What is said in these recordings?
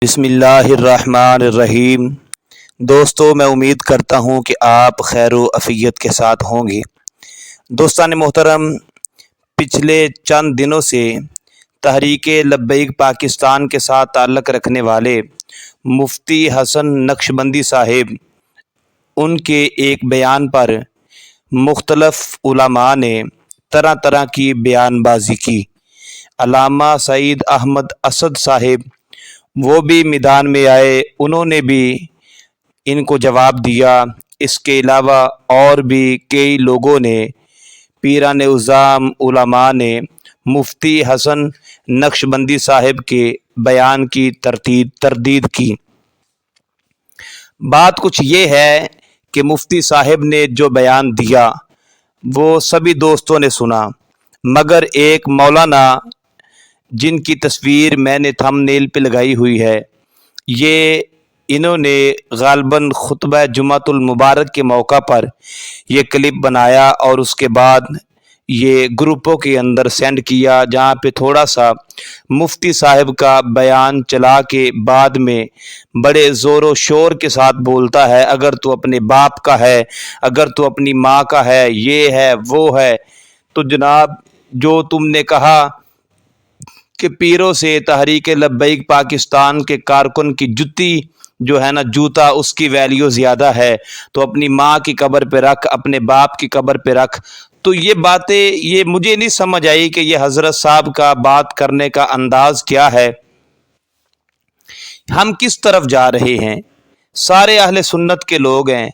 بسم اللہ الرحمن الرحیم۔ دوستو، میں امید کرتا ہوں کہ آپ خیر و عافیت کے ساتھ ہوں گے۔ دوستان محترم، پچھلے چند دنوں سے تحریک لبیک پاکستان کے ساتھ تعلق رکھنے والے مفتی حسن نقشبندی صاحب، ان کے ایک بیان پر مختلف علماء نے طرح طرح کی بیان بازی کی۔ علامہ سعید احمد اسد صاحب وہ بھی میدان میں آئے، انہوں نے بھی ان کو جواب دیا۔ اس کے علاوہ اور بھی کئی لوگوں نے، پیران اعظام علماء نے مفتی حسن نقشبندی صاحب کے بیان کی تردید کی۔ بات کچھ یہ ہے کہ مفتی صاحب نے جو بیان دیا وہ سبھی دوستوں نے سنا، مگر ایک مولانا جن کی تصویر میں نے تھم نیل پہ لگائی ہوئی ہے، یہ انہوں نے غالباً خطبہ جمعۃ المبارک کے موقع پر یہ کلپ بنایا اور اس کے بعد یہ گروپوں کے اندر سینڈ کیا، جہاں پہ تھوڑا سا مفتی صاحب کا بیان چلا کے بعد میں بڑے زور و شور کے ساتھ بولتا ہے، اگر تو اپنے باپ کا ہے، اگر تو اپنی ماں کا ہے، یہ ہے وہ ہے، تو جناب جو تم نے کہا کہ پیروں سے تحریک لبیک پاکستان کے کارکن کی جُتی جو ہے نا، جوتا اس کی ویلیو زیادہ ہے، تو اپنی ماں کی قبر پہ رکھ، اپنے باپ کی قبر پہ رکھ۔ تو یہ باتیں، یہ مجھے نہیں سمجھ آئی کہ یہ حضرت صاحب کا بات کرنے کا انداز کیا ہے، ہم کس طرف جا رہے ہیں؟ سارے اہل سنت کے لوگ ہیں،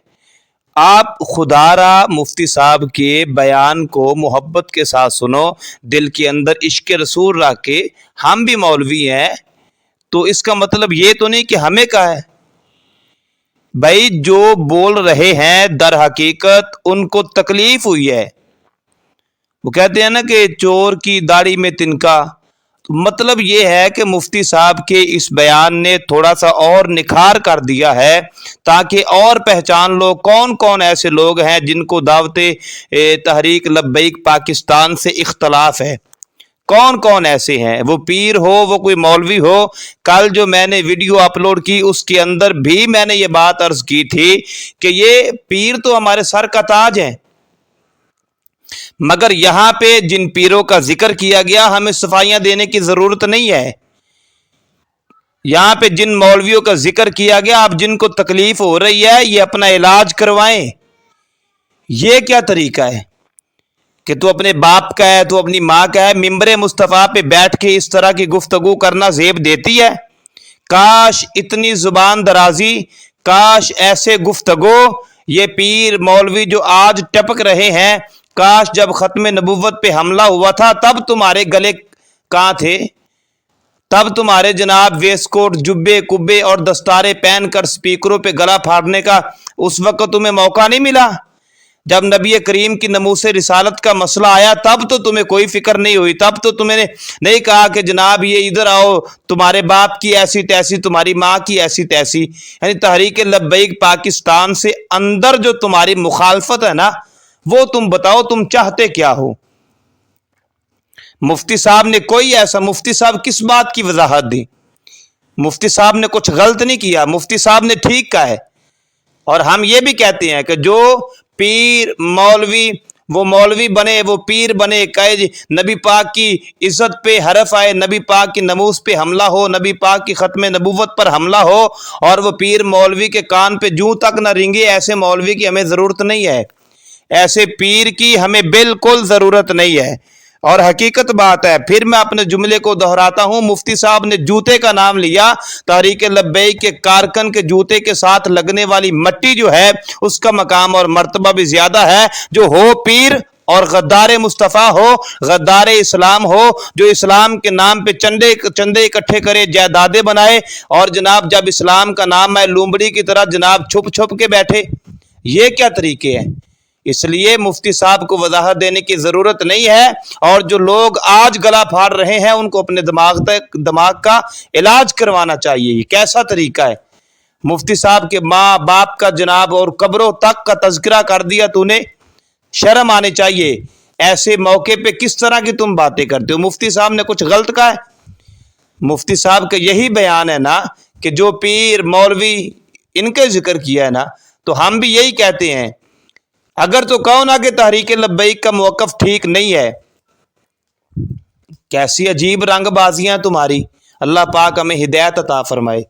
آپ خدا را مفتی صاحب کے بیان کو محبت کے ساتھ سنو، دل کے اندر عشق رسول رکھ کے۔ ہم بھی مولوی ہیں تو اس کا مطلب یہ تو نہیں کہ ہمیں کا ہے بھائی، جو بول رہے ہیں در حقیقت ان کو تکلیف ہوئی ہے۔ وہ کہتے ہیں نا کہ چور کی داڑھی میں تنکا، تو مطلب یہ ہے کہ مفتی صاحب کے اس بیان نے تھوڑا سا اور نکھار کر دیا ہے، تاکہ اور پہچان لو کون کون ایسے لوگ ہیں جن کو دعوت تحریک لبیک پاکستان سے اختلاف ہے، کون کون ایسے ہیں۔ وہ پیر ہو، وہ کوئی مولوی ہو۔ کل جو میں نے ویڈیو اپلوڈ کی اس کے اندر بھی میں نے یہ بات عرض کی تھی کہ یہ پیر تو ہمارے سر کا تاج ہیں، مگر یہاں پہ جن پیروں کا ذکر کیا گیا ہمیں صفائیاں دینے کی ضرورت نہیں ہے۔ یہاں پہ جن مولویوں کا ذکر کیا گیا، آپ جن کو تکلیف ہو رہی ہے یہ اپنا علاج کروائیں۔ یہ کیا طریقہ ہے کہ تو اپنے باپ کا ہے، تو اپنی ماں کا ہے؟ ممبر مصطفیٰ پہ بیٹھ کے اس طرح کی گفتگو کرنا زیب دیتی ہے؟ کاش اتنی زبان درازی، کاش ایسے گفتگو یہ پیر مولوی جو آج ٹپک رہے ہیں، کاش جب ختم نبوت پہ حملہ ہوا تھا تب تمہارے گلے کہاں تھے؟ تب تمہارے جناب ویس کوٹ، جبے کبے اور دستارے پہن کر سپیکروں پہ گلا پھاڑنے کا اس وقت تمہیں موقع نہیں ملا؟ جب نبی کریم کی ناموس رسالت کا مسئلہ آیا تب تو تمہیں کوئی فکر نہیں ہوئی، تب تو تمہیں نہیں کہا کہ جناب یہ ادھر آؤ، تمہارے باپ کی ایسی تیسی، تمہاری ماں کی ایسی تیسی۔ یعنی تحریک لبیک پاکستان سے اندر جو تمہاری مخالفت ہے نا، وہ تم بتاؤ تم چاہتے کیا ہو؟ مفتی صاحب نے کوئی ایسا، مفتی صاحب کس بات کی وضاحت دی؟ مفتی صاحب نے کچھ غلط نہیں کیا، مفتی صاحب نے ٹھیک کہا ہے۔ اور ہم یہ بھی کہتے ہیں کہ جو پیر مولوی، وہ مولوی بنے، وہ پیر بنے، کہے جی نبی پاک کی عزت پہ حرف آئے، نبی پاک کی ناموس پہ حملہ ہو، نبی پاک کی ختم نبوت پر حملہ ہو، اور وہ پیر مولوی کے کان پہ جوں تک نہ رینگے، ایسے مولوی کی ہمیں ضرورت نہیں ہے، ایسے پیر کی ہمیں بالکل ضرورت نہیں ہے۔ اور حقیقت بات ہے، پھر میں اپنے جملے کو دہراتا ہوں، مفتی صاحب نے جوتے کا نام لیا، تحریک لبیک کے کارکن کے جوتے کے ساتھ لگنے والی مٹی جو ہے اس کا مقام اور مرتبہ بھی زیادہ ہے، جو ہو پیر اور غدار مصطفیٰ ہو، غدار اسلام ہو، جو اسلام کے نام پہ چندے اکٹھے کرے، جائیدادیں بنائے، اور جناب جب اسلام کا نام ہے لومڑی کی طرح جناب چھپ چھپ کے بیٹھے۔ یہ کیا طریقے ہیں؟ اس لیے مفتی صاحب کو وضاحت دینے کی ضرورت نہیں ہے، اور جو لوگ آج گلا پھاڑ رہے ہیں ان کو اپنے دماغ کا علاج کروانا چاہیے۔ یہ کیسا طریقہ ہے؟ مفتی صاحب کے ماں باپ کا جناب اور قبروں تک کا تذکرہ کر دیا تو نے، شرم آنی چاہیے۔ ایسے موقع پہ کس طرح کی تم باتیں کرتے ہو؟ مفتی صاحب نے کچھ غلط کہا ہے؟ مفتی صاحب کا یہی بیان ہے نا کہ جو پیر مولوی ان کے ذکر کیا ہے نا، تو ہم بھی یہی کہتے ہیں اگر تو کہو نا کہ تحریک لبیک کا موقف ٹھیک نہیں ہے، کیسی عجیب رنگ بازیاں تمہاری، اللہ پاک ہمیں ہدایت عطا فرمائے۔